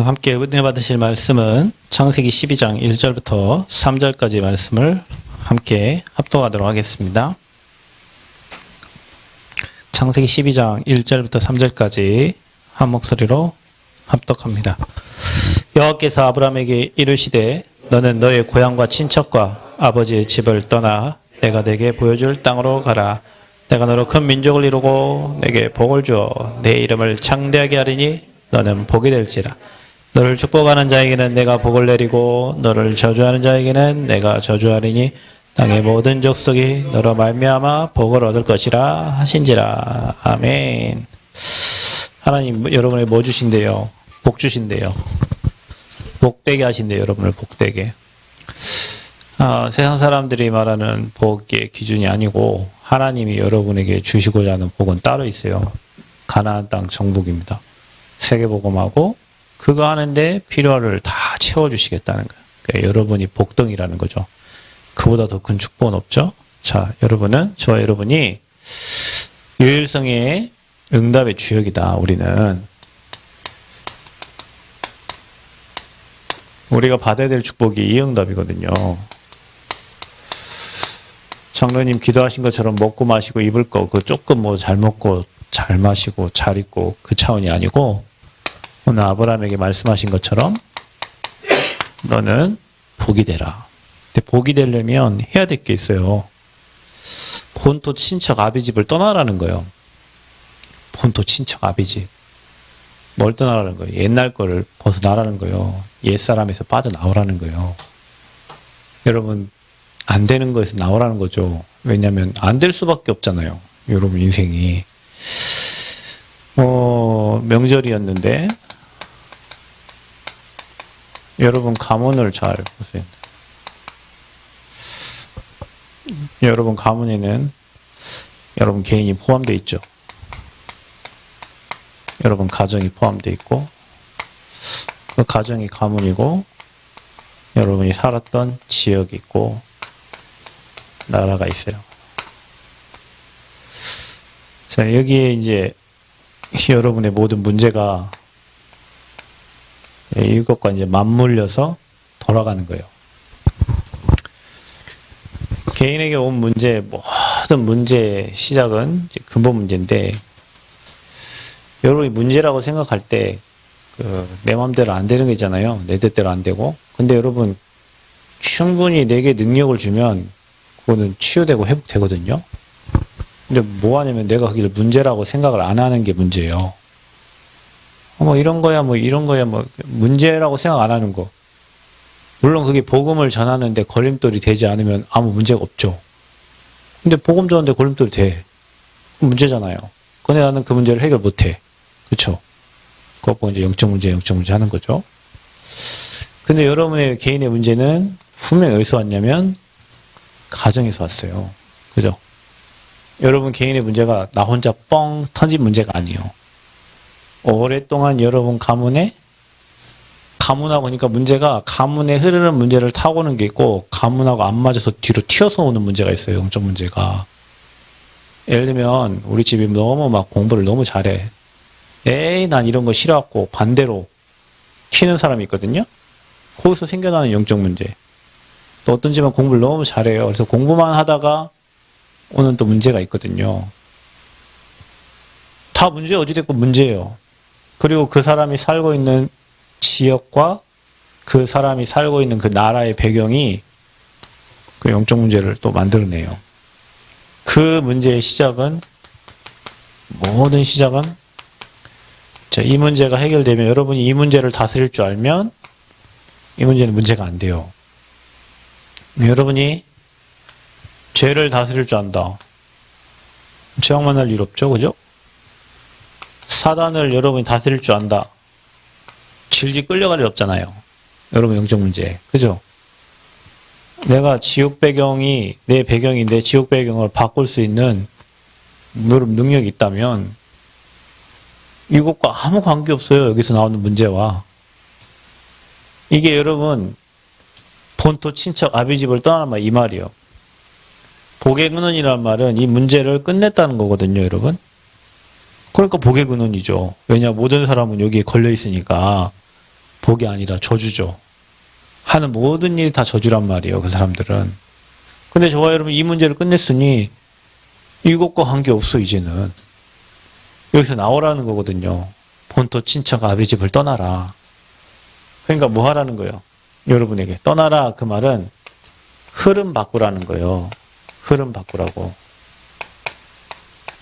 함께 은혜 받으실 말씀은 창세기 12장 1절부터 3절까지 말씀을 함께 합독하도록 하겠습니다. 창세기 12장 1절부터 3절까지 한 목소리로 합독합니다. 여호와께서 아브라함에게 이르시되 너는 너의 고향과 친척과 아버지의 집을 떠나 내가 내게 보여줄 땅으로 가라. 내가 너로 큰 민족을 이루고 내게 복을 주어 내 이름을 창대하게 하리니 너는 복이 될지라. 너를 축복하는 자에게는 내가 복을 내리고 너를 저주하는 자에게는 내가 저주하리니 땅의 모든 족속이 너로 말미암아 복을 얻을 것이라 하신지라. 아멘. 하나님 여러분에게 뭐 주신대요? 복 주신대요. 복되게 하신대요. 여러분을 복되게. 세상 사람들이 말하는 복의 기준이 아니고 하나님이 여러분에게 주시고자 하는 복은 따로 있어요. 가나안 땅 정복입니다. 세계복음하고 그거 하는데 필요를 다 채워주시겠다는 거예요. 그러니까 여러분이 복덩이라는 거죠. 그보다 더 큰 축복은 없죠. 자, 여러분은, 저와 여러분이 유일성의 응답의 주역이다. 우리가 받아야 될 축복이 이 응답이거든요. 장로님 기도하신 것처럼 먹고 마시고 입을 거, 그 조금 뭐 잘 먹고 잘 마시고 잘 입고 그 차원이 아니고 오늘 아브라함에게 말씀하신 것처럼 너는 복이 되라. 근데 복이 되려면 해야 될 게 있어요. 본토 친척 아비집을 떠나라는 거예요. 본토 친척 아비집. 뭘 떠나라는 거예요? 옛날 거를 벗어나라는 거예요. 옛사람에서 빠져나오라는 거예요. 여러분 안 되는 거에서 나오라는 거죠. 왜냐하면 안 될 수밖에 없잖아요. 여러분 인생이. 명절이었는데 여러분 가문을 잘 보세요. 여러분 가문에는 여러분 개인이 포함되어 있죠. 여러분 가정이 포함되어 있고 그 가정이 가문이고 여러분이 살았던 지역이 있고 나라가 있어요. 자, 여기에 이제 여러분의 모든 문제가 이것과 이제 맞물려서 돌아가는 거예요. 개인에게 온 문제, 모든 문제의 시작은 근본 문제인데, 여러분이 문제라고 생각할 때, 내 마음대로 안 되는 게 있잖아요. 내 뜻대로 안 되고. 근데 여러분, 충분히 내게 능력을 주면, 그거는 치유되고 회복되거든요. 근데 뭐 하냐면 내가 그게 문제라고 생각을 안 하는 게 문제예요. 이런 거야, 문제라고 생각 안 하는 거. 물론 그게 복음을 전하는데 걸림돌이 되지 않으면 아무 문제가 없죠. 근데 복음 전하는데 걸림돌이 돼. 문제잖아요. 근데 나는 그 문제를 해결 못 해. 그쵸? 그거 보고 이제 영적 문제 하는 거죠. 근데 여러분의 개인의 문제는 분명히 어디서 왔냐면 가정에서 왔어요. 그죠? 여러분 개인의 문제가 나 혼자 뻥 터진 문제가 아니에요. 오랫동안 여러분 가문하고 그러니까 문제가 가문에 흐르는 문제를 타고 오는 게 있고 가문하고 안 맞아서 뒤로 튀어서 오는 문제가 있어요. 영적 문제가. 예를 들면 우리 집이 너무 막 공부를 너무 잘해. 에이 난 이런 거 싫어갖고 반대로 튀는 사람이 있거든요. 거기서 생겨나는 영적 문제. 또 어떤 집은 공부를 너무 잘해요. 그래서 공부만 하다가 오는 또 문제가 있거든요. 다 문제 어찌됐건 문제예요. 그리고 그 사람이 살고 있는 지역과 그 사람이 살고 있는 그 나라의 배경이 그 영적 문제를 또 만들어내요. 그 문제의 시작은 모든 시작은 이 문제가 해결되면 여러분이 이 문제를 다스릴 줄 알면 이 문제는 문제가 안 돼요. 여러분이 죄를 다스릴 줄 안다. 죄악 만날 일 없죠. 그죠? 사단을 여러분이 다스릴 줄 안다. 질질 끌려갈 일 없잖아요. 여러분 영적 문제. 그죠? 내가 지옥 배경이 내 배경인데 지옥 배경을 바꿀 수 있는 여러분 능력이 있다면 이것과 아무 관계없어요. 여기서 나오는 문제와. 이게 여러분 본토 친척 아비집을 떠나는 말 이 말이에요. 복의 근원이라는 말은 이 문제를 끝냈다는 거거든요. 여러분. 그러니까 복의 근원이죠. 왜냐 모든 사람은 여기에 걸려 있으니까 복이 아니라 저주죠. 하는 모든 일이 다 저주란 말이에요. 그 사람들은. 근데 저와 여러분 이 문제를 끝냈으니 이것과 관계없어 이제는. 여기서 나오라는 거거든요. 본토 친척 아비 집을 떠나라. 그러니까 뭐 하라는 거예요? 여러분에게 떠나라 그 말은 흐름 바꾸라는 거예요. 흐름 바꾸라고.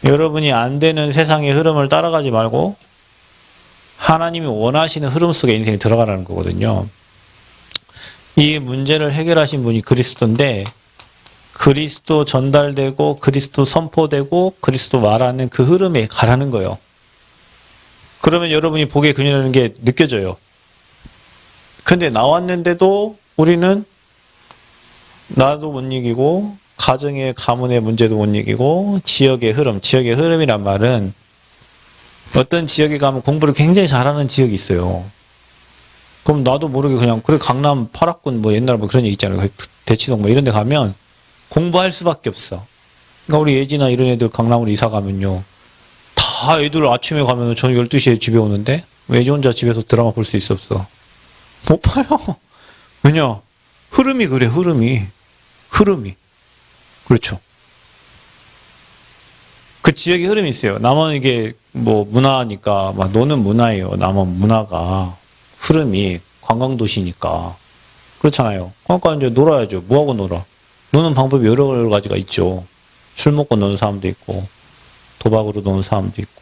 여러분이 안 되는 세상의 흐름을 따라가지 말고 하나님이 원하시는 흐름 속에 인생이 들어가라는 거거든요. 이 문제를 해결하신 분이 그리스도인데 그리스도 전달되고 그리스도 선포되고 그리스도 말하는 그 흐름에 가라는 거예요. 그러면 여러분이 복의 근원이라는 게 느껴져요. 근데 나왔는데도 우리는 나도 못 이기고 가정의 가문의 문제도 못 이기고 지역의 흐름이란 말은 어떤 지역에 가면 공부를 굉장히 잘하는 지역이 있어요. 그럼 나도 모르게 그냥 그래 강남 8학군 뭐 옛날 뭐 그런 얘기 있잖아요. 대치동 뭐 이런 데 가면 공부할 수밖에 없어. 그러니까 우리 예지나 이런 애들 강남으로 이사 가면요. 다 애들 아침에 가면 저녁 12시에 집에 오는데 예지 혼자 집에서 드라마 볼 수 있어 없어? 못 봐요. 왜냐? 흐름이 그래, 흐름이. 그렇죠. 그 지역의 흐름이 있어요. 남원 이게 뭐 문화니까 막 노는 문화예요. 남원 문화가 흐름이 관광도시니까 그렇잖아요. 그러니까 이제 놀아야죠. 뭐하고 놀아? 노는 방법이 여러 가지가 있죠. 술 먹고 노는 사람도 있고 도박으로 노는 사람도 있고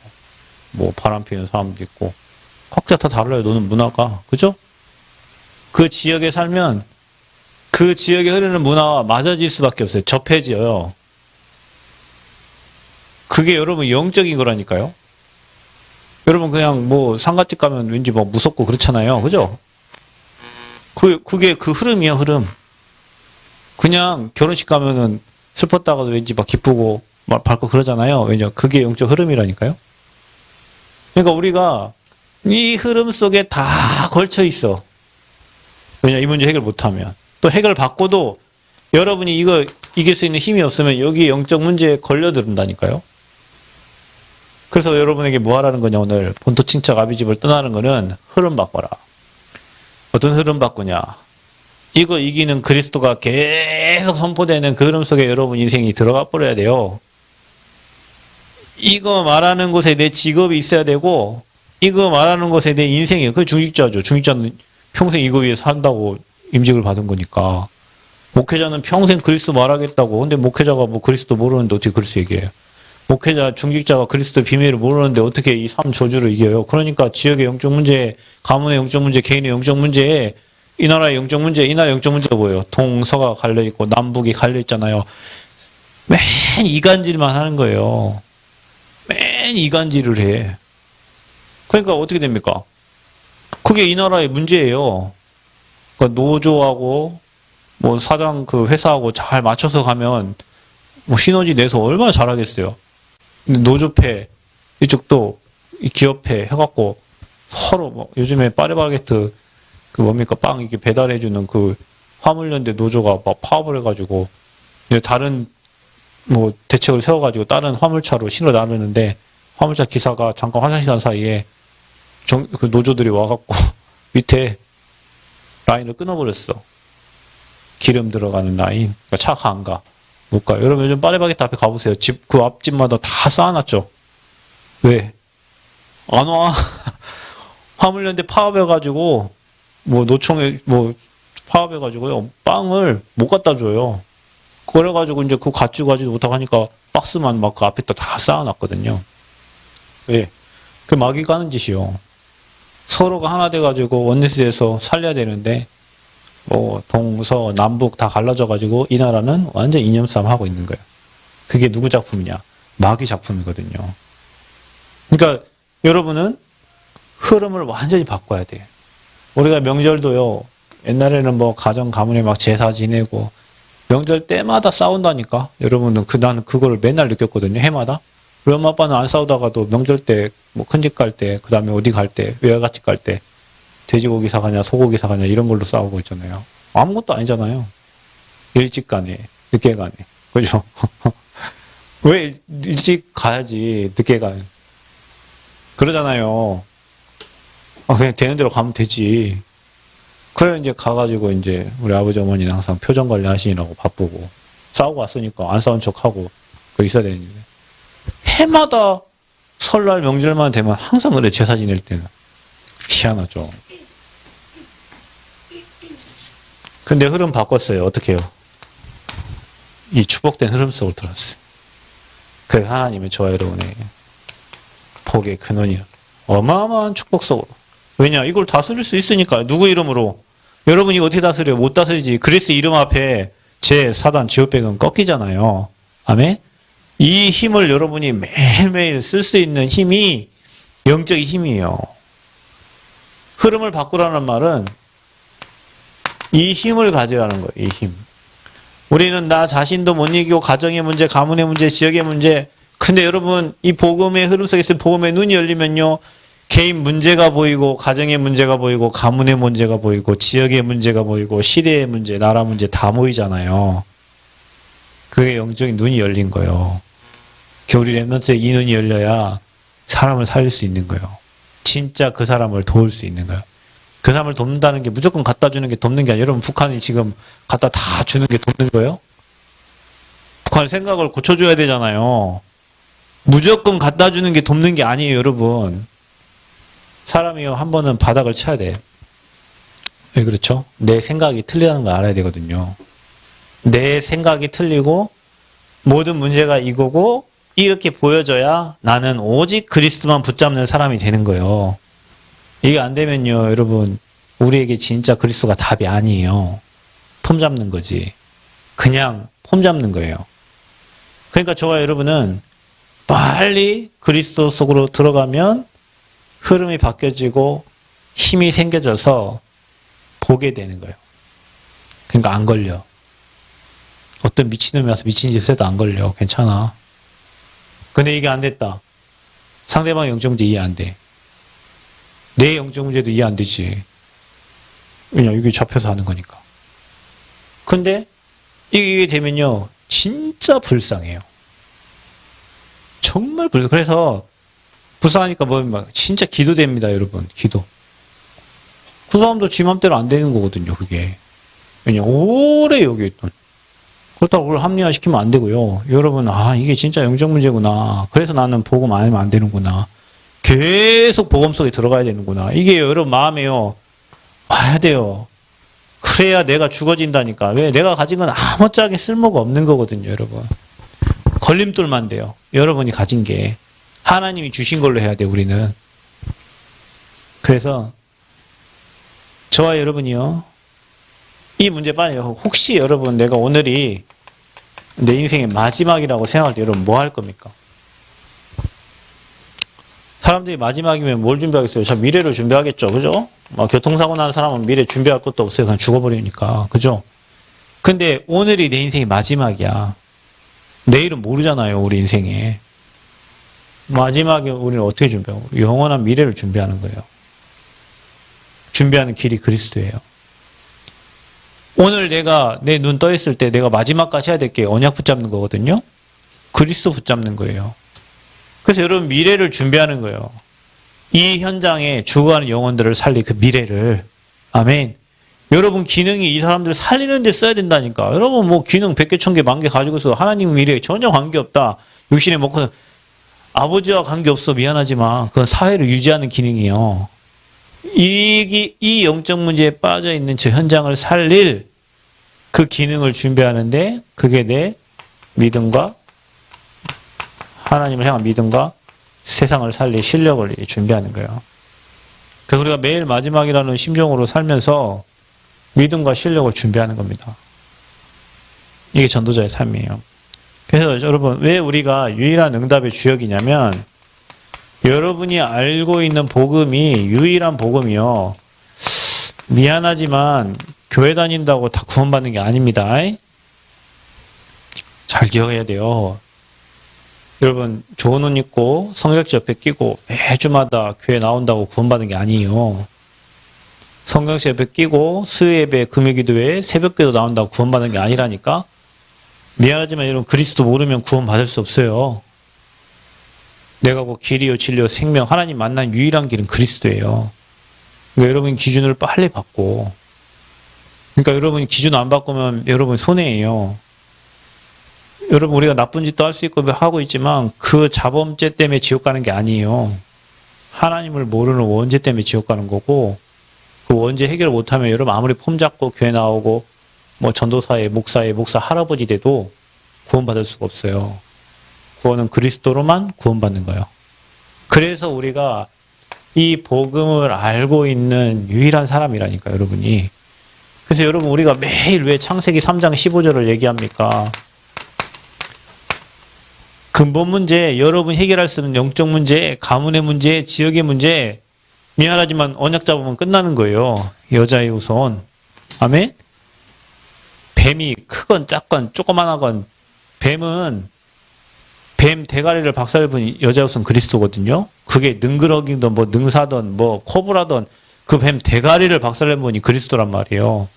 뭐 바람 피우는 사람도 있고 각자 다 달라요. 노는 문화가. 그죠? 그 지역에 살면 그 지역에 흐르는 문화와 맞아질 수밖에 없어요. 접해져요. 그게 여러분 영적인 거라니까요. 여러분 그냥 뭐 상가집 가면 왠지 뭐 무섭고 그렇잖아요. 그죠? 그게 그 흐름이야, 흐름. 그냥 결혼식 가면은 슬펐다가도 왠지 막 기쁘고 막 밝고 그러잖아요. 왜냐? 그게 영적 흐름이라니까요. 그러니까 우리가 이 흐름 속에 다 걸쳐 있어. 왜냐? 이 문제 해결 못하면. 또 해결 받고도 여러분이 이거 이길 수 있는 힘이 없으면 여기 영적 문제에 걸려든다니까요. 그래서 여러분에게 뭐 하라는 거냐, 오늘. 본토 친척 아비 집을 떠나는 거는 흐름 바꿔라. 어떤 흐름 바꾸냐. 이거 이기는 그리스도가 계속 선포되는 그 흐름 속에 여러분 인생이 들어가 버려야 돼요. 이거 말하는 곳에 내 직업이 있어야 되고, 이거 말하는 곳에 내 인생이에요. 그게 중직자죠. 중직자는 평생 이거 위해 산다고 임직을 받은 거니까. 목회자는 평생 그리스도 말하겠다고. 근데 목회자가 뭐 그리스도 모르는데 어떻게 그리스도 얘기해요? 목회자, 중직자가 그리스도 비밀을 모르는데 어떻게 이 삶 저주를 이겨요? 그러니까 지역의 영적 문제, 가문의 영적 문제, 개인의 영적 문제에 이 나라의 영적 문제, 이 나라의 영적 문제가 뭐예요? 동서가 갈려있고 남북이 갈려있잖아요. 맨 이간질만 하는 거예요. 맨 이간질을 해. 그러니까 어떻게 됩니까? 그게 이 나라의 문제예요. 그러니까 노조하고 뭐 사장 그 회사하고 잘 맞춰서 가면 뭐 시너지 내서 얼마나 잘하겠어요. 근데 노조패 이쪽도 기업패 해갖고 서로 뭐 요즘에 파리바게트 그 뭡니까 빵 이렇게 배달해주는 그 화물연대 노조가 막 파업을 해가지고 다른 뭐 대책을 세워가지고 다른 화물차로 실어 나르는데 화물차 기사가 잠깐 화장실 간 사이에 그 노조들이 와갖고 밑에 라인을 끊어버렸어. 기름 들어가는 라인. 그러니까 차가 안 가. 못 가요. 여러분 요즘 파리바게트 앞에 가보세요. 집, 그 앞집마다 다 쌓아놨죠. 왜? 안 와. 화물연대 파업해가지고, 뭐 노총에, 뭐 파업해가지고요. 빵을 못 갖다 줘요. 그래가지고 이제 그거 가지고 가지도 못하고 하니까 박스만 막 그 앞에다 다 쌓아놨거든요. 왜? 그 마귀 가는 짓이요. 서로가 하나 돼가지고 원리스에서 살려야 되는데, 뭐 동서 남북 다 갈라져가지고 이 나라는 완전 이념싸움 하고 있는 거예요. 그게 누구 작품이냐? 마귀 작품이거든요. 그러니까 여러분은 흐름을 완전히 바꿔야 돼요. 우리가 명절도요. 옛날에는 뭐 가정 가문에 막 제사 지내고 명절 때마다 싸운다니까. 여러분은 나는 그걸 맨날 느꼈거든요. 해마다. 우리 엄마 아빠는 안 싸우다가도 명절 때 뭐 큰집 갈 때, 그 다음에 어디 갈 때, 외갓집 갈 때 돼지고기 사가냐 소고기 사가냐 이런 걸로 싸우고 있잖아요. 아무것도 아니잖아요. 일찍 가네 늦게 가네. 그죠? 왜 일찍 가야지 늦게 가요? 그러잖아요. 그냥 되는 대로 가면 되지. 그래, 이제 가가지고 이제 우리 아버지 어머니는 항상 표정 관리 하시느라고 바쁘고, 싸우고 왔으니까 안 싸운 척하고, 그 있어야 되는데. 해마다 설날 명절만 되면 항상 그래, 제사 지낼 때는. 희한하죠. 근데 흐름 바꿨어요. 어떻게 해요? 이 축복된 흐름 속으로 들어왔어요. 그래서 하나님의 저와 여러분의 복의 근원이요. 어마어마한 축복 속으로. 왜냐? 이걸 다스릴 수 있으니까. 누구 이름으로? 여러분이 어떻게 다스려요? 못 다스리지. 그리스도 이름 앞에 제 사단 지옥백은 꺾이잖아요. 아멘? 이 힘을 여러분이 매일매일 쓸 수 있는 힘이 영적인 힘이에요. 흐름을 바꾸라는 말은 이 힘을 가지라는 거예요. 이 힘. 우리는 나 자신도 못 이기고 가정의 문제, 가문의 문제, 지역의 문제. 근데 여러분 이 복음의 흐름 속에서 복음의 눈이 열리면요. 개인 문제가 보이고 가정의 문제가 보이고 가문의 문제가 보이고 지역의 문제가 보이고 시대의 문제, 나라 문제 다 보이잖아요. 그게 영적인 눈이 열린 거예요. 우리 렘넌트의 이 눈이 열려야 사람을 살릴 수 있는 거예요. 진짜 그 사람을 도울 수 있는 거예요. 그 사람을 돕는다는 게 무조건 갖다 주는 게 돕는 게 아니라 여러분 북한이 지금 갖다 다 주는 게 돕는 거예요? 북한 생각을 고쳐줘야 되잖아요. 무조건 갖다 주는 게 돕는 게 아니에요, 여러분. 사람이요, 한 번은 바닥을 쳐야 돼. 왜 그렇죠? 내 생각이 틀리다는 걸 알아야 되거든요. 내 생각이 틀리고 모든 문제가 이거고 이렇게 보여져야 나는 오직 그리스도만 붙잡는 사람이 되는 거예요. 이게 안 되면요, 여러분, 우리에게 진짜 그리스도가 답이 아니에요. 폼 잡는 거지. 그냥 폼 잡는 거예요. 그러니까 저와 여러분은 빨리 그리스도 속으로 들어가면 흐름이 바뀌어지고 힘이 생겨져서 보게 되는 거예요. 그러니까 안 걸려. 어떤 미친놈이 와서 미친 짓을 해도 안 걸려. 괜찮아. 근데 이게 안 됐다. 상대방 영적 문제 이해 안 돼. 내 영적 문제도 이해 안 되지. 왜냐, 이게 잡혀서 하는 거니까. 근데 이게 되면요, 진짜 불쌍해요. 정말 불쌍해. 그래서 불쌍하니까 막 진짜 기도됩니다, 여러분. 기도. 그 사람도 지 맘대로 안 되는 거거든요, 그게. 왜냐, 오래 여기 있던. 그렇다고 그걸 합리화시키면 안 되고요. 여러분, 이게 진짜 영적 문제구나. 그래서 나는 복음 안 하면 안 되는구나. 계속 복음 속에 들어가야 되는구나. 이게 여러분 마음에요. 와야 돼요. 그래야 내가 죽어진다니까. 왜? 내가 가진 건 아무짝에 쓸모가 없는 거거든요, 여러분. 걸림돌만 돼요. 여러분이 가진 게. 하나님이 주신 걸로 해야 돼요, 우리는. 그래서 저와 여러분이요. 이 문제 빨리, 혹시 여러분 내가 오늘이 내 인생의 마지막이라고 생각할 때 여러분 뭐 할 겁니까? 사람들이 마지막이면 뭘 준비하겠어요? 저 미래를 준비하겠죠. 그죠? 교통사고 난 사람은 미래 준비할 것도 없어요. 그냥 죽어버리니까. 그죠? 근데 오늘이 내 인생의 마지막이야. 내일은 모르잖아요, 우리 인생에. 마지막에 우리는 어떻게 준비하고? 영원한 미래를 준비하는 거예요. 준비하는 길이 그리스도예요. 오늘 내가 내 눈 떠 있을 때 내가 마지막까지 해야 될 게 언약 붙잡는 거거든요. 그리스도 붙잡는 거예요. 그래서 여러분 미래를 준비하는 거예요. 이 현장에 죽어가는 영혼들을 살릴 그 미래를. 아멘. 여러분 기능이 이 사람들을 살리는 데 써야 된다니까. 여러분 뭐 기능 100개, 1000개, 10,000개 가지고서 하나님 미래에 전혀 관계없다. 육신에 먹고 아버지와 관계없어. 미안하지만 그건 사회를 유지하는 기능이에요. 이 영적 문제에 빠져 있는 저 현장을 살릴 그 기능을 준비하는데 그게 내 믿음과 하나님을 향한 믿음과 세상을 살릴 실력을 준비하는 거예요. 그래서 우리가 매일 마지막이라는 심정으로 살면서 믿음과 실력을 준비하는 겁니다. 이게 전도자의 삶이에요. 그래서 여러분 왜 우리가 유일한 응답의 주역이냐면 여러분이 알고 있는 복음이 유일한 복음이요. 미안하지만 교회 다닌다고 다 구원받는 게 아닙니다. 잘 기억해야 돼요. 여러분 좋은 옷 입고 성경책 옆에 끼고 매주마다 교회 나온다고 구원받는 게 아니에요. 성경책 옆에 끼고 수요예배, 금요기도회, 새벽기도 나온다고 구원받는 게 아니라니까. 미안하지만 여러분 그리스도 모르면 구원받을 수 없어요. 내가 그 길이요 진리요 생명 하나님 만난 유일한 길은 그리스도예요. 그러니까 여러분 기준을 빨리 받고 그러니까 여러분 기준 안 바꾸면 여러분 손해예요. 여러분 우리가 나쁜 짓도 할 수 있고 하고 있지만 그 자범죄 때문에 지옥 가는 게 아니에요. 하나님을 모르는 원죄 때문에 지옥 가는 거고, 그 원죄 해결 못하면 여러분 아무리 폼 잡고 교회 나오고 뭐 전도사에 목사 할아버지 돼도 구원받을 수가 없어요. 구원은 그리스도로만 구원받는 거예요. 그래서 우리가 이 복음을 알고 있는 유일한 사람이라니까 여러분이. 그래서 여러분 우리가 매일 왜 창세기 3장 15절을 얘기합니까? 근본 문제, 여러분 해결할 수 있는 영적 문제, 가문의 문제, 지역의 문제, 미안하지만 언약 잡으면 끝나는 거예요. 여자의 후손. 아멘? 뱀이 크건 작건 조그만하건, 뱀 대가리를 박살본 여자의 후손 그리스도거든요. 그게 능그러기든 뭐 능사든 뭐 코브라든 그 뱀 대가리를 박살낸 분이 그리스도란 말이에요.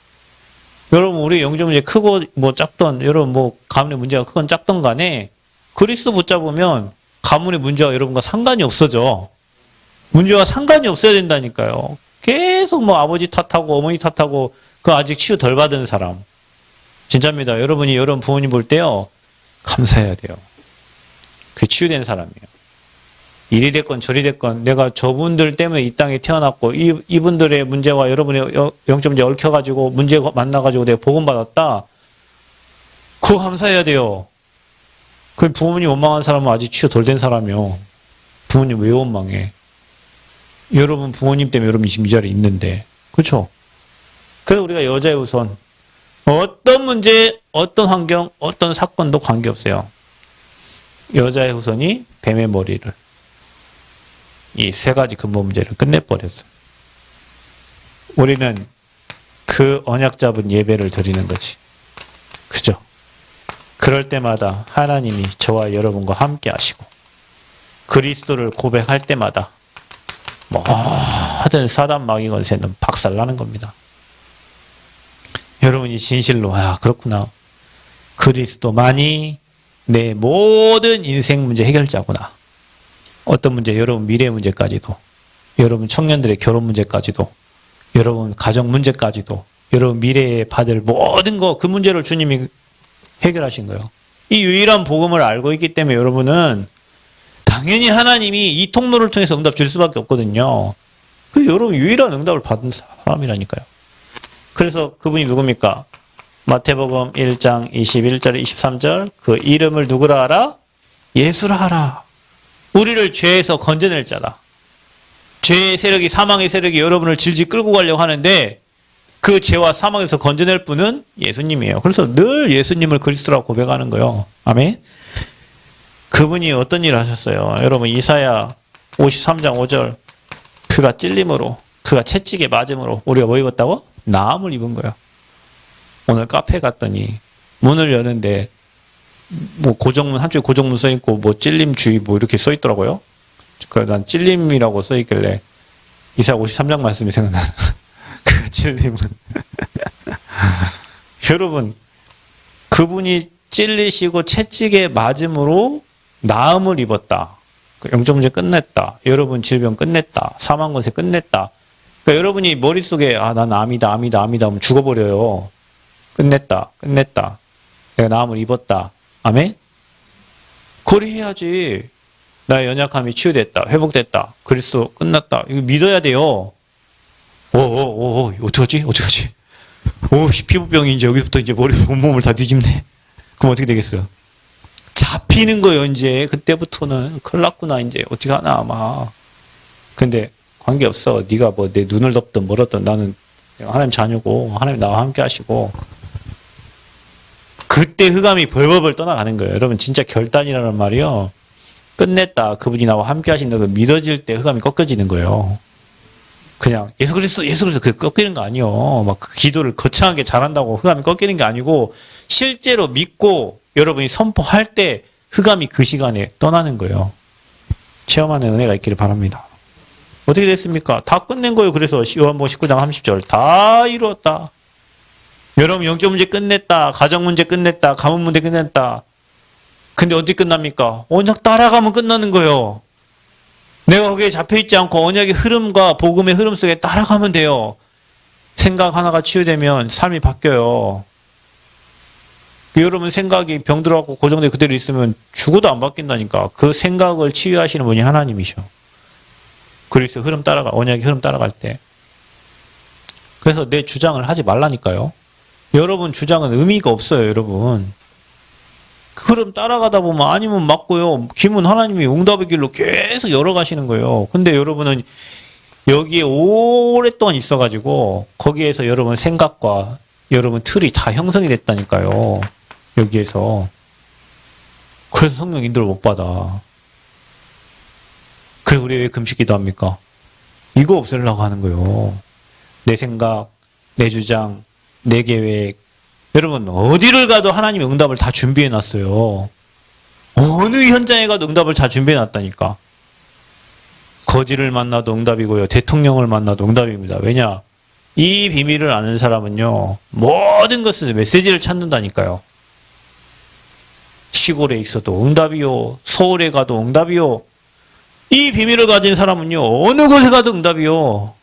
여러분 우리 영적 문제 크고 뭐 작던, 여러분 뭐 가문의 문제가 크건 작던 간에 그리스도 붙잡으면 가문의 문제와 여러분과 상관이 없어져. 문제와 상관이 없어야 된다니까요. 계속 뭐 아버지 탓하고 어머니 탓하고 그 아직 치유 덜 받은 사람. 진짜입니다. 여러분이 여러분 부모님 볼 때요. 감사해야 돼요. 그 치유된 사람이에요. 이리 됐건 저리 됐건 내가 저분들 때문에 이 땅에 태어났고 이분들의 문제와 여러분의 영적 문제 얽혀가지고 문제 만나가지고 내가 복음받았다. 그거 감사해야 돼요. 그 부모님 원망한 사람은 아직 치유 덜 된 사람이요. 부모님 왜 원망해? 여러분 부모님 때문에 여러분이 지금 이 자리에 있는데. 그렇죠? 그래서 우리가 여자의 우선 어떤 문제, 어떤 환경, 어떤 사건도 관계없어요. 여자의 후손이 뱀의 머리를, 이 세 가지 근본 문제를 끝내버렸어요. 우리는 그 언약 잡은 예배를 드리는 거지. 그죠? 그럴 때마다 하나님이 저와 여러분과 함께 하시고, 그리스도를 고백할 때마다 모든 사단 마귀 권세는 박살나는 겁니다. 여러분이 진실로 그렇구나. 그리스도만이 내 모든 인생 문제 해결자구나. 어떤 문제, 여러분 미래 문제까지도, 여러분 청년들의 결혼 문제까지도, 여러분 가정 문제까지도, 여러분 미래에 받을 모든 거, 그 문제를 주님이 해결하신 거예요. 이 유일한 복음을 알고 있기 때문에 여러분은 당연히 하나님이 이 통로를 통해서 응답 줄 수밖에 없거든요. 그 여러분 유일한 응답을 받은 사람이라니까요. 그래서 그분이 누굽니까? 마태복음 1장 21절 23절 그 이름을 누구라 하라? 예수라 하라. 우리를 죄에서 건져낼 자다. 죄의 세력이, 사망의 세력이 여러분을 질질 끌고 가려고 하는데 그 죄와 사망에서 건져낼 분은 예수님이에요. 그래서 늘 예수님을 그리스도라고 고백하는 거예요. 아멘. 그분이 어떤 일을 하셨어요? 여러분 이사야 53장 5절 그가 찔림으로, 그가 채찍에 맞음으로 우리가 뭐 입었다고? 나음을 입은 거예요. 오늘 카페 갔더니 문을 여는데 뭐 고정문, 한쪽에 고정문 써있고 뭐 찔림 주의 뭐 이렇게 써있더라고요. 그래서 난 찔림이라고 써있길래 이사야 53장 말씀이 생각나는 그 찔림은 여러분 그분이 찔리시고 채찍에 맞음으로 나음을 입었다. 영적 문제 끝냈다. 여러분 질병 끝냈다. 사망 권세 끝냈다. 그러니까 여러분이 머릿속에 난 암이다 하면 죽어버려요. 끝냈다. 내가 나음을 입었다. 아멘? 그래 해야지. 나의 연약함이 치유됐다. 회복됐다. 그리스도 끝났다. 이거 믿어야 돼요. 어떡하지? 피부병이 이제 여기부터 이제 머리, 온몸을 다 뒤집네. 그럼 어떻게 되겠어요? 잡히는 거예요, 이제. 그때부터는. 큰일 났구나, 이제. 어떻게 하나, 아마. 근데, 관계없어. 네가 뭐 내 눈을 덮든 멀었든 나는 하나님 자녀고, 하나님 나와 함께 하시고. 그때 흑암이 벌벌벌 떠나가는 거예요. 여러분, 진짜 결단이라는 말이요. 끝냈다. 그분이 나와 함께 하신다. 그 믿어질 때 흑암이 꺾여지는 거예요. 그냥 예수 그리스도 그게 꺾이는 거 아니요. 막 그 기도를 거창하게 잘한다고 흑암이 꺾이는 게 아니고 실제로 믿고 여러분이 선포할 때 흑암이 그 시간에 떠나는 거예요. 체험하는 은혜가 있기를 바랍니다. 어떻게 됐습니까? 다 끝낸 거예요. 그래서 요한복음 19장 30절 다 이루었다. 여러분 영적 문제 끝냈다. 가정 문제 끝냈다. 가문 문제 끝냈다. 근데 어떻게 끝납니까? 언약 따라가면 끝나는 거예요. 내가 거기에 잡혀있지 않고 언약의 흐름과 복음의 흐름 속에 따라가면 돼요. 생각 하나가 치유되면 삶이 바뀌어요. 여러분 생각이 병들어갖고 고정돼 그대로 있으면 죽어도 안 바뀐다니까. 그 생각을 치유하시는 분이 하나님이셔. 그리스도 흐름 따라가, 언약의 흐름 따라갈 때. 그래서 내 주장을 하지 말라니까요. 여러분 주장은 의미가 없어요, 여러분. 그 흐름 따라가다 보면 아니면 맞고요. 김은 하나님이 응답의 길로 계속 열어가시는 거예요. 근데 여러분은 여기에 오랫동안 있어가지고 거기에서 여러분 생각과 여러분 틀이 다 형성이 됐다니까요. 여기에서. 그래서 성령 인도를 못 받아. 그래서 우리 왜 금식기도 합니까? 이거 없애려고 하는 거예요. 내 생각, 내 주장, 내 계획. 여러분 어디를 가도 하나님의 응답을 다 준비해 놨어요. 어느 현장에 가도 응답을 다 준비해 놨다니까. 거지를 만나도 응답이고요. 대통령을 만나도 응답입니다. 왜냐? 이 비밀을 아는 사람은요. 모든 것을 메시지를 찾는다니까요. 시골에 있어도 응답이요. 서울에 가도 응답이요. 이 비밀을 가진 사람은요. 어느 곳에 가도 응답이요.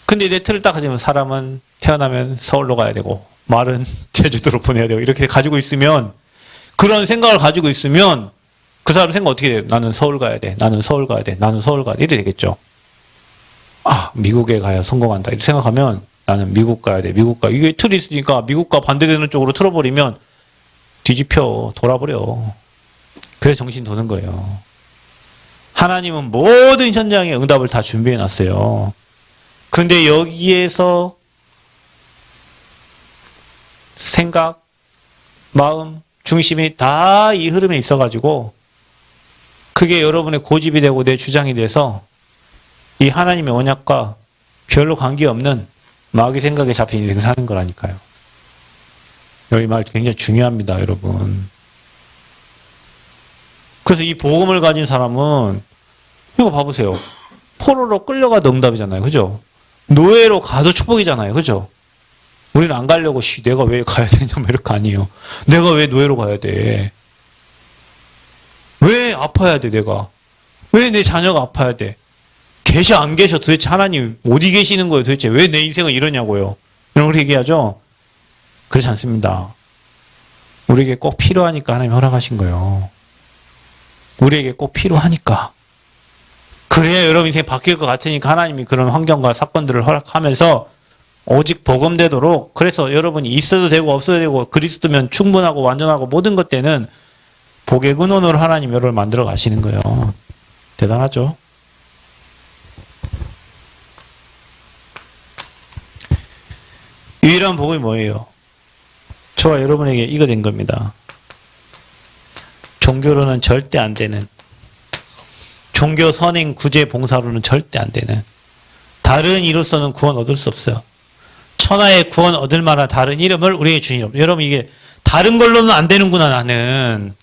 근데 내 틀을 딱 가지면 사람은 태어나면 서울로 가야 되고 말은 제주도로 보내야 되고 이렇게 가지고 있으면 그런 생각을 가지고 있으면 그 사람 생각 어떻게 돼요? 나는 서울 가야 돼. 나는 서울 가야 돼. 나는 서울 가야 돼. 이래 되겠죠. 아, 미국에 가야 성공한다. 이렇게 생각하면 나는 미국 가야 돼. 미국 가. 이게 틀이 있으니까 미국과 반대되는 쪽으로 틀어버리면 뒤집혀. 돌아버려. 그래서 정신 도는 거예요. 하나님은 모든 현장에 응답을 다 준비해 놨어요. 근데 여기에서 생각, 마음, 중심이 다 이 흐름에 있어가지고 그게 여러분의 고집이 되고 내 주장이 돼서 이 하나님의 언약과 별로 관계없는 마귀 생각에 잡힌 인생 사는 거라니까요. 여기 말 굉장히 중요합니다, 여러분. 그래서 이 복음을 가진 사람은 이거 봐보세요. 포로로 끌려가도 응답이잖아요. 그죠? 노예로 가도 축복이잖아요. 그죠? 우리는 안 가려고 내가 왜 가야 되냐 이렇게 아니에요. 내가 왜 노예로 가야 돼? 왜 아파야 돼 내가? 왜 내 자녀가 아파야 돼? 계셔 안 계셔 도대체 하나님 어디 계시는 거예요 도대체? 왜 내 인생은 이러냐고요? 이런 걸 얘기하죠? 그렇지 않습니다. 우리에게 꼭 필요하니까 하나님 허락하신 거예요. 우리에게 꼭 필요하니까. 그래야 여러분 인생이 바뀔 것 같으니까 하나님이 그런 환경과 사건들을 허락하면서 오직 복음되도록 그래서 여러분이 있어도 되고 없어도 되고 그리스도면 충분하고 완전하고 모든 것 때는 복의 근원으로 하나님 여러분을 만들어 가시는 거예요. 대단하죠? 유일한 복이 뭐예요? 저와 여러분에게 이거 된 겁니다. 종교로는 절대 안 되는 종교 선행 구제 봉사로는 절대 안 되는 다른 이로서는 구원 얻을 수 없어요. 천하의 구원 얻을 만한 다른 이름을 우리에게 주신 없어요. 여러분 이게 다른 걸로는 안 되는구나 나는.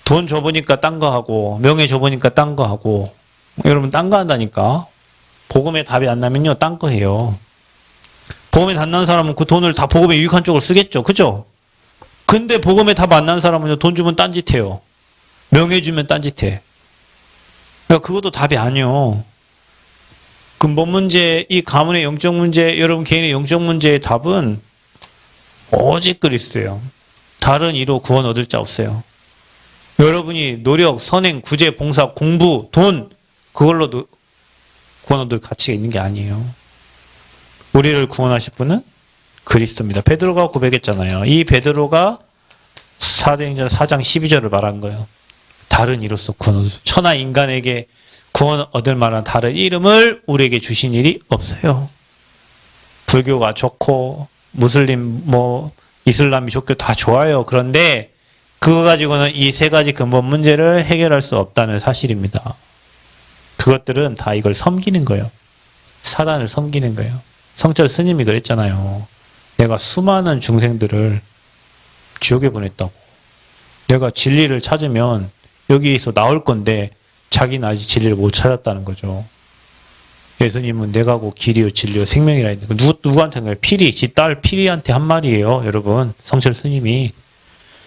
돈 줘보니까 딴 거 하고 명예 줘보니까 딴 거 하고 여러분 딴 거 한다니까. 복음에 답이 안 나면요 딴 거 해요. 복음에 답 난 사람은 그 돈을 다 복음에 유익한 쪽으로 쓰겠죠. 그죠? 근데 복음에 답 안 난 사람은요 돈 주면 딴짓해요. 명예 주면 딴짓해. 그러니까 그것도 답이 아니요. 근본 문제, 이 가문의 영적 문제, 여러분 개인의 영적 문제의 답은 오직 그리스도예요. 다른 이로 구원 얻을 자 없어요. 여러분이 노력, 선행, 구제, 봉사, 공부, 돈 그걸로도 구원 얻을 가치가 있는 게 아니에요. 우리를 구원하실 분은 그리스도입니다. 베드로가 고백했잖아요. 이 베드로가 사도행전 4장 12절을 말한 거예요. 다른 이로서 구원 얻을 천하 인간에게 구원 얻을 만한 다른 이름을 우리에게 주신 일이 없어요. 불교가 좋고 무슬림 이슬람이 좋고 다 좋아요. 그런데 그거 가지고는 이 세 가지 근본 문제를 해결할 수 없다는 사실입니다. 그것들은 다 이걸 섬기는 거예요. 사단을 섬기는 거예요. 성철 스님이 그랬잖아요. 내가 수많은 중생들을 지옥에 보냈다고. 내가 진리를 찾으면 여기에서 나올 건데 자기는 아직 진리를 못 찾았다는 거죠. 예수님은 내가 고 길이요 진리요 생명이라 했는데 누구한테인가요? 피리, 지 딸 피리한테 한 말이에요. 여러분 성철 스님이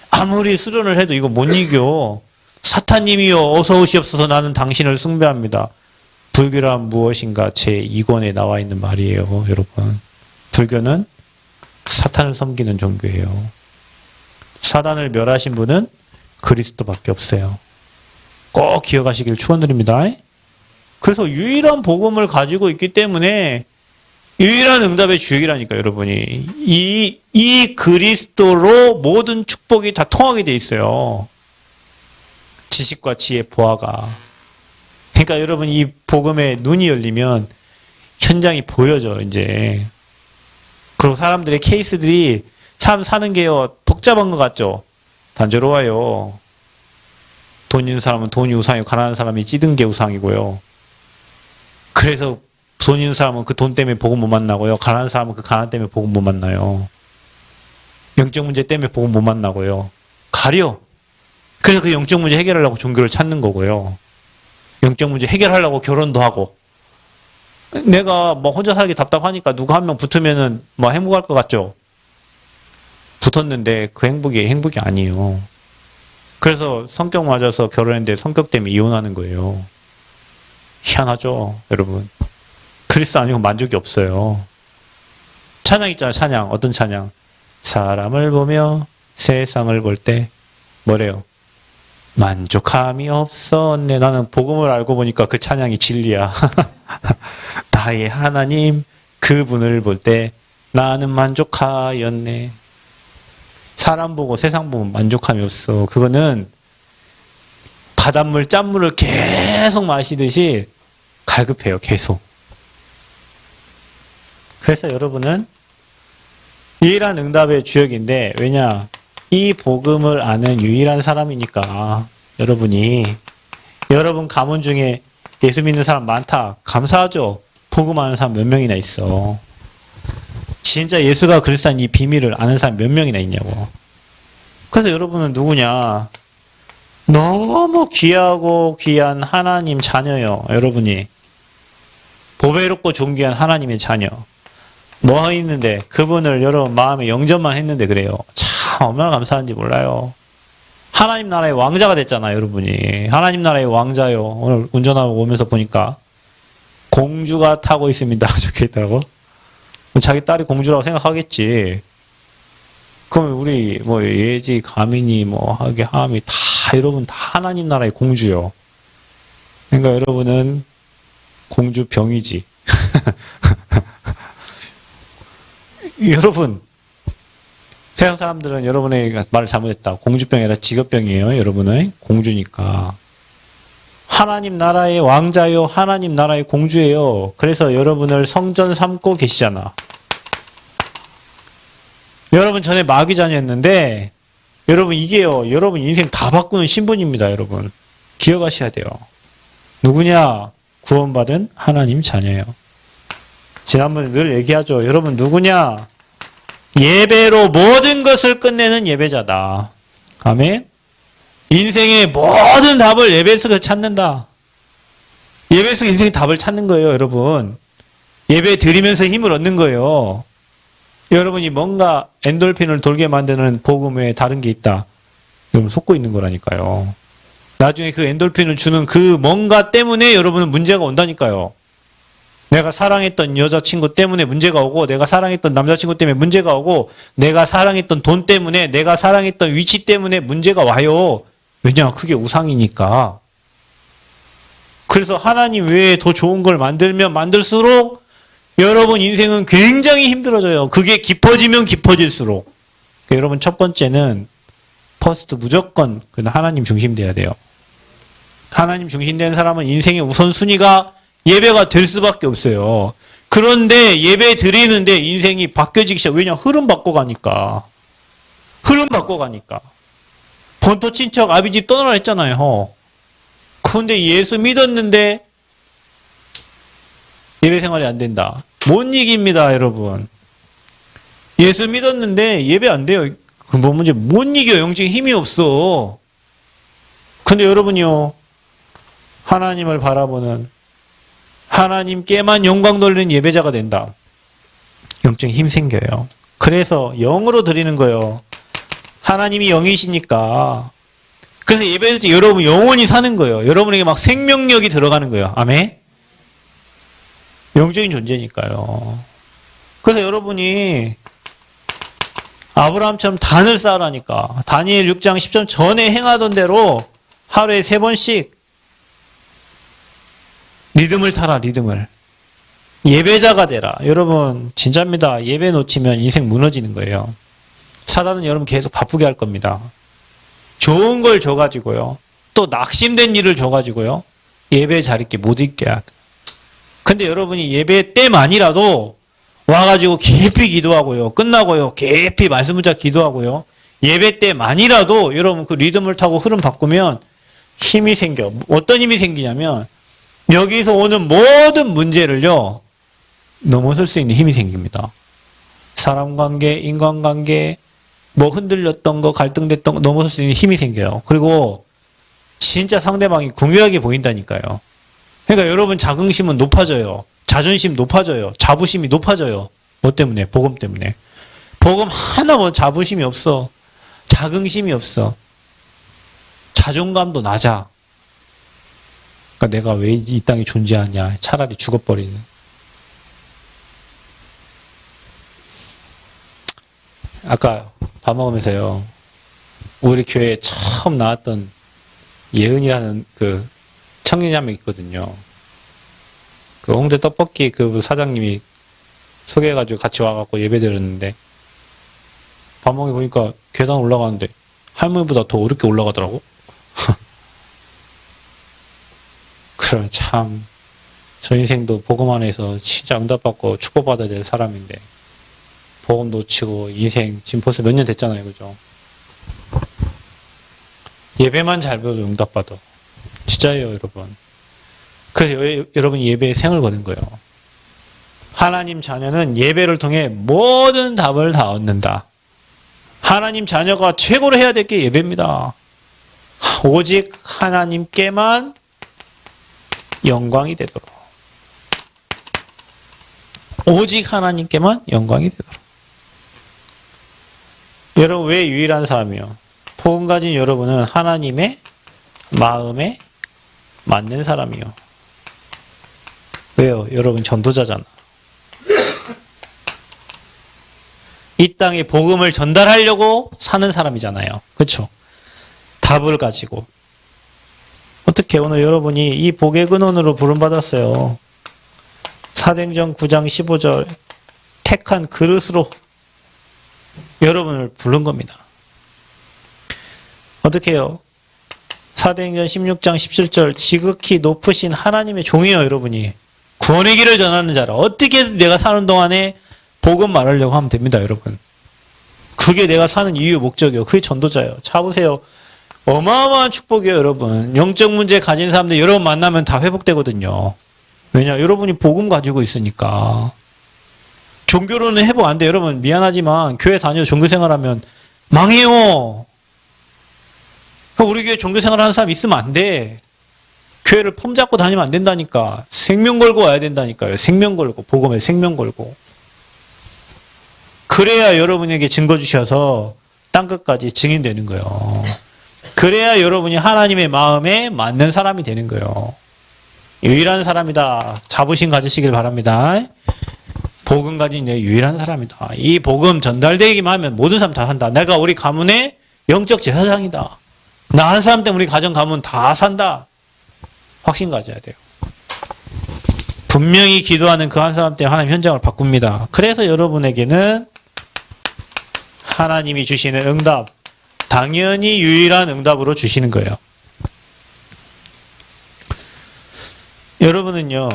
아무리 수련을 해도 이거 못 이겨. 사탄님이요 어서 오시옵소서 나는 당신을 숭배합니다. 불교란 무엇인가 제2권에 나와 있는 말이에요, 여러분. 불교는 사탄을 섬기는 종교예요. 사단을 멸하신 분은 그리스도밖에 없어요. 꼭 기억하시길 축원드립니다. 그래서 유일한 복음을 가지고 있기 때문에 유일한 응답의 주역이라니까, 여러분이. 이 그리스도로 모든 축복이 다 통하게 돼 있어요. 지식과 지혜, 보아가. 그러니까 여러분, 이 복음에 눈이 열리면 현장이 보여져, 이제. 그리고 사람들의 케이스들이 참 사는 게요, 복잡한 것 같죠? 단조로워요. 돈 있는 사람은 돈이 우상이고, 가난한 사람이 찌든 게 우상이고요. 그래서 돈 있는 사람은 그 돈 때문에 복음 못 만나고요. 가난한 사람은 그 가난 때문에 복음 못 만나요. 영적 문제 때문에 복음 못 만나고요. 가려. 그래서 그 영적 문제 해결하려고 종교를 찾는 거고요. 영적 문제 해결하려고 결혼도 하고. 내가 뭐 혼자 살기 답답하니까 누가 한 명 붙으면은 뭐 행복할 것 같죠? 붙었는데 그 행복이 아니에요. 그래서 성격 맞아서 결혼했는데 성격 때문에 이혼하는 거예요. 희한하죠, 여러분. 그리스도 아니고 만족이 없어요. 찬양 있잖아요, 찬양. 어떤 찬양? 사람을 보며 세상을 볼 때 뭐래요? 만족함이 없었네. 나는 복음을 알고 보니까 그 찬양이 진리야. 나의 하나님 그분을 볼 때 나는 만족하였네. 사람 보고 세상 보면 만족함이 없어. 그거는 바닷물, 짠물을 계속 마시듯이 갈급해요, 계속. 그래서 여러분은 유일한 응답의 주역인데, 왜냐? 이 복음을 아는 유일한 사람이니까. 여러분 가문 중에 예수 믿는 사람 많다. 감사하죠? 복음 아는 사람 몇 명이나 있어. 진짜 예수가 그리스도인 이 비밀을 아는 사람 몇 명이나 있냐고. 그래서 여러분은 누구냐? 너무 귀하고 귀한 하나님 자녀요, 여러분이. 보배롭고 존귀한 하나님의 자녀. 뭐 있는데 그분을 여러분 마음에 영접만 했는데 그래요. 참 얼마나 감사한지 몰라요. 하나님 나라의 왕자가 됐잖아요, 여러분이. 하나님 나라의 왕자요. 오늘 운전하고 오면서 보니까 공주가 타고 있습니다. 적혀있더라고. 자기 딸이 공주라고 생각하겠지. 그럼 우리 뭐 예지, 가민이, 뭐 하게, 함이 다 여러분 다 하나님 나라의 공주요. 그러니까 여러분은 공주병이지. 여러분, 세상 사람들은 여러분의 말을 잘못했다. 공주병이 아니라 직업병이에요, 여러분의. 공주니까. 하나님 나라의 왕자요, 하나님 나라의 공주예요. 그래서 여러분을 성전 삼고 계시잖아. 여러분 전에 마귀 자녀였는데, 여러분 이게요, 여러분 인생 다 바꾸는 신분입니다, 여러분. 기억하셔야 돼요. 누구냐? 구원받은 하나님 자녀예요. 지난번에 늘 얘기하죠. 여러분 누구냐? 예배로 모든 것을 끝내는 예배자다. 아멘. 인생의 모든 답을 예배 속에서 찾는다. 예배 속에 인생의 답을 찾는 거예요, 여러분. 예배 드리면서 힘을 얻는 거예요. 여러분이 뭔가 엔돌핀을 돌게 만드는 복음 외에 다른 게 있다. 여러분 속고 있는 거라니까요. 나중에 그 엔돌핀을 주는 그 뭔가 때문에 여러분은 문제가 온다니까요. 내가 사랑했던 여자친구 때문에 문제가 오고, 내가 사랑했던 남자친구 때문에 문제가 오고, 내가 사랑했던 돈 때문에, 내가 사랑했던 위치 때문에 문제가 와요. 왜냐? 그게 우상이니까. 그래서 하나님 외에 더 좋은 걸 만들면 만들수록 여러분 인생은 굉장히 힘들어져요. 그게 깊어지면 깊어질수록. 그러니까 여러분 첫 번째는 퍼스트 무조건 하나님 중심 돼야 돼요. 하나님 중심 되는 사람은 인생의 우선순위가 예배가 될 수밖에 없어요. 그런데 예배 드리는데 인생이 바뀌어지기 시작. 왜냐? 흐름 바꿔가니까. 흐름 바꿔가니까. 본토 친척 아비집 떠나라 했잖아요. 그런데 예수 믿었는데 예배 생활이 안 된다. 못 이깁니다, 여러분. 예수 믿었는데 예배 안 돼요. 근본 문제 못 이겨. 영적인 힘이 없어. 근데 여러분이요, 하나님을 바라보는, 하나님께만 영광 돌리는 예배자가 된다. 영적인 힘 생겨요. 그래서 영으로 드리는 거예요. 하나님이 영이시니까. 그래서 예배할 때 여러분 영원히 사는 거예요. 여러분에게 막 생명력이 들어가는 거예요. 아멘. 영적인 존재니까요. 그래서 여러분이 아브라함처럼 단을 쌓으라니까. 다니엘 6장 10절 전에 행하던 대로 하루에 3번씩 리듬을 타라, 리듬을. 예배자가 되라. 여러분, 진짜입니다. 예배 놓치면 인생 무너지는 거예요. 사단은 여러분 계속 바쁘게 할 겁니다. 좋은 걸 줘가지고요. 또 낙심된 일을 줘가지고요. 예배 잘 있게 못 있게 하고. 근데 여러분이 예배 때만이라도 와가지고 깊이 기도하고요. 끝나고요. 깊이 말씀 붙잡고 기도하고요. 예배 때만이라도 여러분 그 리듬을 타고 흐름 바꾸면 힘이 생겨. 어떤 힘이 생기냐면 여기서 오는 모든 문제를요. 넘어설 수 있는 힘이 생깁니다. 사람 관계, 인간관계, 뭐 흔들렸던 거, 갈등됐던 거 넘어설 수 있는 힘이 생겨요. 그리고 진짜 상대방이 궁유하게 보인다니까요. 그러니까 여러분 자긍심은 높아져요. 자존심 높아져요. 자부심이 높아져요. 뭐 때문에? 복음 때문에. 복음 하나 뭐 자부심이 없어. 자긍심이 없어. 자존감도 낮아. 그러니까 내가 왜 이 땅에 존재하냐. 차라리 죽어버리는. 아까 밥 먹으면서요. 우리 교회에 처음 나왔던 예은이라는 그 청년이 한 명 있거든요. 그 홍대 떡볶이 그 사장님이 소개해가지고 같이 와갖고 예배 드렸는데 밥 먹이 보니까 계단 올라가는데 할머니보다 더 어렵게 올라가더라고. 그럼 참 저 인생도 복음 안에서 진짜 응답받고 축복받아야 될 사람인데 복음 놓치고 인생 지금 벌써 몇 년 됐잖아요. 그죠? 예배만 잘 배워도 응답받아. 진짜예요, 여러분. 그래서 여러분이 예배에 생을 거는 거예요. 하나님 자녀는 예배를 통해 모든 답을 다 얻는다. 하나님 자녀가 최고로 해야 될 게 예배입니다. 오직 하나님께만 영광이 되도록. 오직 하나님께만 영광이 되도록. 여러분 왜 유일한 사람이요? 복음 가진 여러분은 하나님의 마음에 맞는 사람이요. 왜요? 여러분 전도자잖아. 이 땅에 복음을 전달하려고 사는 사람이잖아요. 그렇죠? 답을 가지고. 어떻게 오늘 여러분이 이 복의 근원으로 부름받았어요. 사도행전 9장 15절 택한 그릇으로 여러분을 부른 겁니다. 어떻게 해요? 사도행전 16장 17절 지극히 높으신 하나님의 종이에요. 여러분이. 구원의 길을 전하는 자라. 어떻게 내가 사는 동안에 복음 말하려고 하면 됩니다. 여러분. 그게 내가 사는 이유 목적이에요. 그게 전도자예요. 차보세요. 어마어마한 축복이에요. 여러분. 영적 문제 가진 사람들 여러분 만나면 다 회복되거든요. 왜냐? 여러분이 복음 가지고 있으니까. 종교로는 회복 안 돼. 여러분 미안하지만 교회 다녀 종교생활하면 망해요. 우리 교회 종교생활하는 사람 있으면 안 돼. 교회를 폼 잡고 다니면 안 된다니까. 생명 걸고 와야 된다니까요. 생명 걸고. 복음에 생명 걸고. 그래야 여러분에게 증거 주셔서 땅끝까지 증인되는 거예요. 그래야 여러분이 하나님의 마음에 맞는 사람이 되는 거예요. 유일한 사람이다. 자부심 가지시길 바랍니다. 복음 가진 내 유일한 사람이다. 이 복음 전달되기만 하면 모든 사람 다 산다. 내가 우리 가문의 영적 제사장이다. 나 한 사람 때문에 우리 가정 가문 다 산다. 확신 가져야 돼요. 분명히 기도하는 그 한 사람 때문에 하나님 현장을 바꿉니다. 그래서 여러분에게는 하나님이 주시는 응답, 당연히 유일한 응답으로 주시는 거예요. 여러분은요,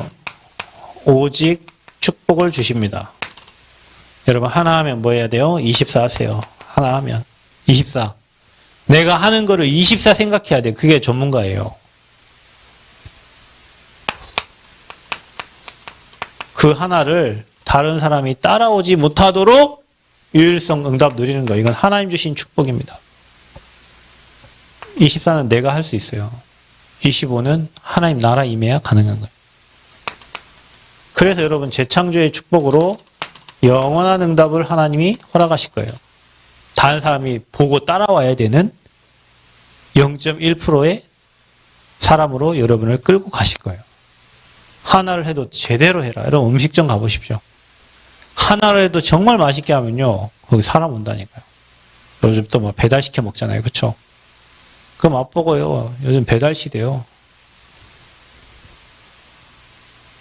오직 축복을 주십니다. 여러분, 하나 하면 뭐 해야 돼요? 24 하세요. 하나 하면. 24. 내가 하는 거를 24 생각해야 돼요. 그게 전문가예요. 그 하나를 다른 사람이 따라오지 못하도록 유일성 응답 누리는 거. 이건 하나님 주신 축복입니다. 24는 내가 할 수 있어요. 25는 하나님 나라 임해야 가능한 거예요. 그래서 여러분 재창조의 축복으로 영원한 응답을 하나님이 허락하실 거예요. 다른 사람이 보고 따라와야 되는 0.1%의 사람으로 여러분을 끌고 가실 거예요. 하나를 해도 제대로 해라. 여러분 음식점 가보십시오. 하나를 해도 정말 맛있게 하면요. 거기 사람 온다니까요. 요즘 또 뭐 배달시켜 먹잖아요. 그쵸? 그 맛보고요. 요즘 배달 시대요.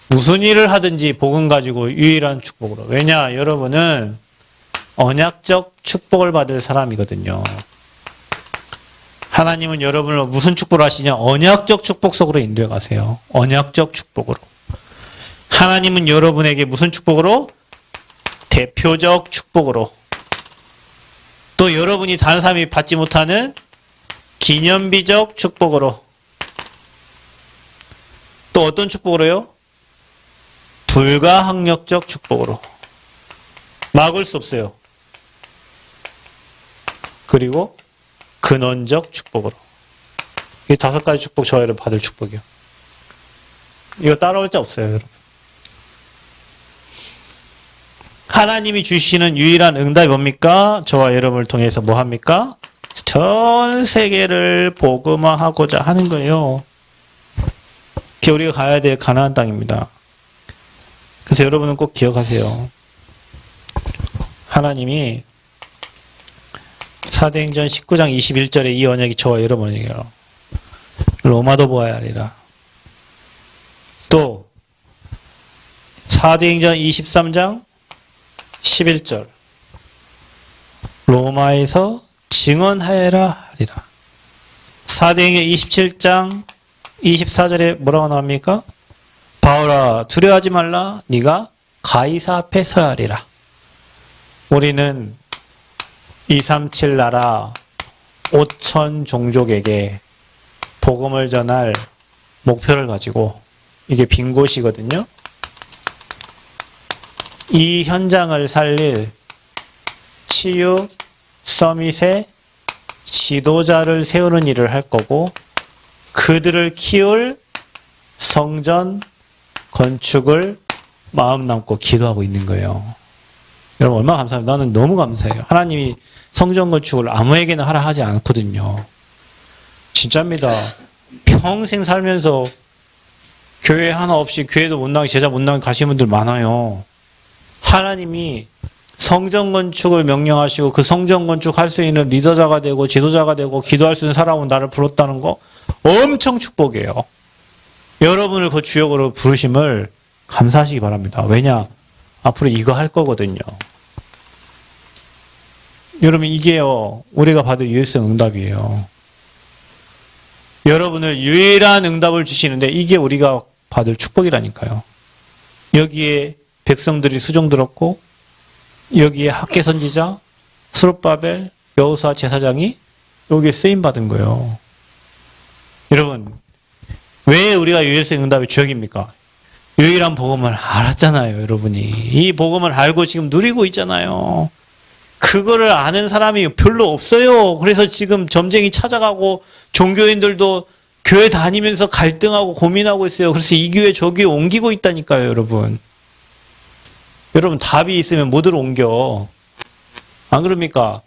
무슨 일을 하든지 복음 가지고 유일한 축복으로. 왜냐? 여러분은 언약적 축복을 받을 사람이거든요. 하나님은 여러분을 무슨 축복을 하시냐? 언약적 축복 속으로 인도해 가세요. 언약적 축복으로. 하나님은 여러분에게 무슨 축복으로? 대표적 축복으로. 또 여러분이 다른 사람이 받지 못하는 기념비적 축복으로. 또 어떤 축복으로요? 불가항력적 축복으로. 막을 수 없어요. 그리고 근원적 축복으로. 이 5가지 축복 저와 여러분 받을 축복이요. 이거 따라올 자 없어요, 여러분. 하나님이 주시는 유일한 응답이 뭡니까? 저와 여러분을 통해서 뭐 합니까? 전 세계를 복음화하고자 하는 거예요. 그게 우리가 가야 될 가나안 땅입니다. 그래서 여러분은 꼭 기억하세요. 하나님이 사도행전 19장 21절에 이 언약이 저와 여러분에게로 로마도 보아야 하리라. 또 사도행전 23장 11절 로마에서 증언하여라 하리라. 사도행전 27장 24절에 뭐라고 나옵니까? 바울아 두려워하지 말라. 네가 가이사 앞에 서야 하리라. 우리는 237 나라 5천 종족에게 복음을 전할 목표를 가지고 이게 빈 곳이거든요. 이 현장을 살릴 치유 서밋의 지도자를 세우는 일을 할 거고 그들을 키울 성전 건축을 마음 남고 기도하고 있는 거예요. 여러분 얼마나 감사합니다. 나는 너무 감사해요. 하나님이 성전 건축을 아무에게나 하라 하지 않거든요. 진짜입니다. 평생 살면서 교회 하나 없이 교회도 못 나가게 제자 못 나가게 가시는 분들 많아요. 하나님이 성전 건축을 명령하시고 그 성전 건축할 수 있는 리더자가 되고 지도자가 되고 기도할 수 있는 사람은 나를 불렀다는 거 엄청 축복이에요. 여러분을 그 주역으로 부르심을 감사하시기 바랍니다. 왜냐? 앞으로 이거 할 거거든요. 여러분 이게요. 우리가 받을 유일성 응답이에요. 여러분을 유일한 응답을 주시는데 이게 우리가 받을 축복이라니까요. 여기에 백성들이 수종 들었고 여기에 학계 선지자, 스룹바벨, 여호수아 제사장이 여기에 쓰임 받은 거예요. 여러분 왜 우리가 유일성 응답의 주역입니까? 유일한 복음을 알았잖아요, 여러분이. 이 복음을 알고 지금 누리고 있잖아요. 그거를 아는 사람이 별로 없어요. 그래서 지금 점쟁이 찾아가고 종교인들도 교회 다니면서 갈등하고 고민하고 있어요. 그래서 이 교회 저 교회 옮기고 있다니까요, 여러분. 여러분 답이 있으면 뭐들 옮겨. 안 그럽니까?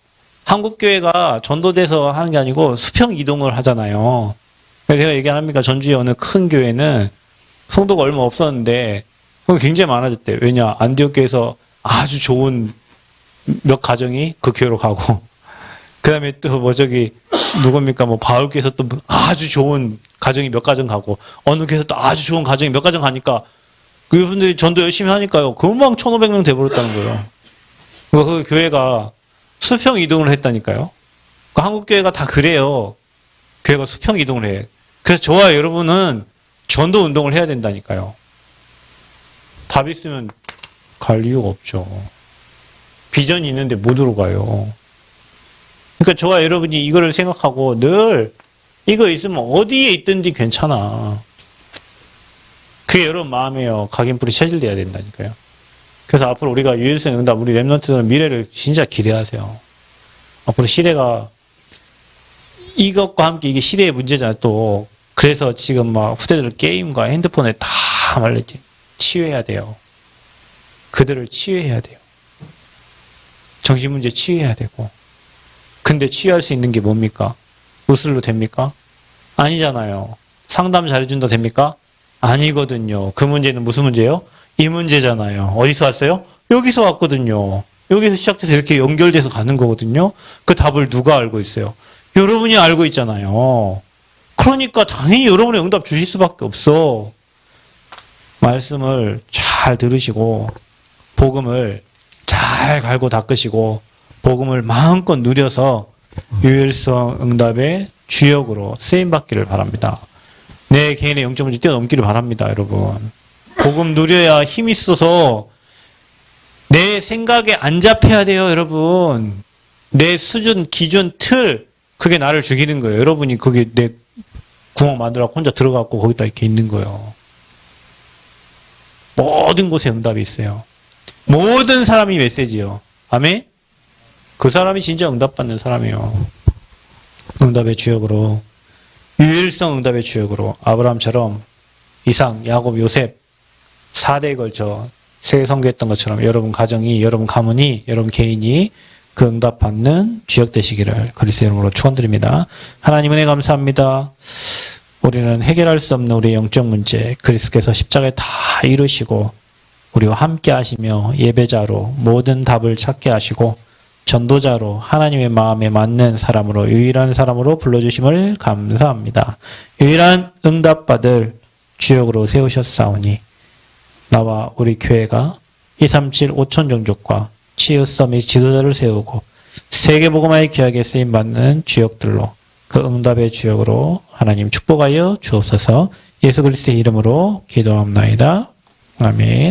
한국교회가 전도돼서 하는 게 아니고 수평 이동을 하잖아요. 제가 얘기 안 합니까? 전주에 어느 큰 교회는 성도가 얼마 없었는데 굉장히 많아졌대요. 왜냐? 안디옥 교회에서 아주 좋은 몇 가정이 그 교회로 가고 그 다음에 또 뭐 저기 누굽니까? 뭐 바울 교회에서 또 아주 좋은 가정이 몇 가정 가고 어느 교회에서 또 아주 좋은 가정이 몇 가정 가니까 그분들이 전도 열심히 하니까요. 금방 1,500명 돼버렸다는 거예요. 그러니까 그 교회가 수평 이동을 했다니까요. 그 한국 교회가 다 그래요. 교회가 수평 이동을 해. 그래서 저와 여러분은 전도 운동을 해야 된다니까요. 답이 있으면 갈 이유가 없죠. 비전이 있는데 못 들어가요. 그러니까 저와 여러분이 이거를 생각하고 늘 이거 있으면 어디에 있든지 괜찮아. 그게 여러분 마음에요. 각인불이 체질돼야 된다니까요. 그래서 앞으로 우리가 유일성 응답, 우리 랩런트들은 미래를 진짜 기대하세요. 앞으로 시대가 이것과 함께 이게 시대의 문제잖아요. 또 그래서 지금 막 후대들 게임과 핸드폰에 다 말렸지. 치유해야 돼요. 그들을 치유해야 돼요. 정신문제 치유해야 되고. 근데 치유할 수 있는 게 뭡니까? 의술로 됩니까? 아니잖아요. 상담 잘해준다 됩니까? 아니거든요. 그 문제는 무슨 문제예요? 이 문제잖아요. 어디서 왔어요? 여기서 왔거든요. 여기서 시작돼서 이렇게 연결돼서 가는 거거든요. 그 답을 누가 알고 있어요? 여러분이 알고 있잖아요. 그러니까 당연히 여러분의 응답 주실 수밖에 없어. 말씀을 잘 들으시고 복음을 잘 갈고 닦으시고 복음을 마음껏 누려서 유일성 응답의 주역으로 쓰임받기를 바랍니다. 내 개인의 영적 문제 뛰어넘기를 바랍니다, 여러분. 복음 누려야 힘이 있어서 내 생각에 안 잡혀야 돼요, 여러분. 내 수준, 기준, 틀, 그게 나를 죽이는 거예요. 여러분이 그게 내 구멍 만들어서 혼자 들어가고 거기다 이렇게 있는 거예요. 모든 곳에 응답이 있어요. 모든 사람이 메시지요. 아멘? 그 사람이 진짜 응답받는 사람이에요. 응답의 주역으로, 유일성 응답의 주역으로 아브라함처럼 이삭, 야곱, 요셉 4대에 걸쳐 세계 선교했던 것처럼 여러분 가정이, 여러분 가문이, 여러분 개인이 그 응답받는 주역 되시기를 그리스도 이름으로 축원드립니다. 하나님 은혜 감사합니다. 우리는 해결할 수 없는 우리의 영적 문제 그리스도께서 십자가에 다 이루시고 우리와 함께 하시며 예배자로 모든 답을 찾게 하시고 전도자로 하나님의 마음에 맞는 사람으로 유일한 사람으로 불러주심을 감사합니다. 유일한 응답받을 주역으로 세우셨사오니 나와 우리 교회가 237 5천 종족과 치유 서밋 지도자를 세우고 세계복음화에 귀하게 쓰임받는 주역들로 그 응답의 주역으로 하나님 축복하여 주옵소서. 예수 그리스도의 이름으로 기도합나이다. 아멘.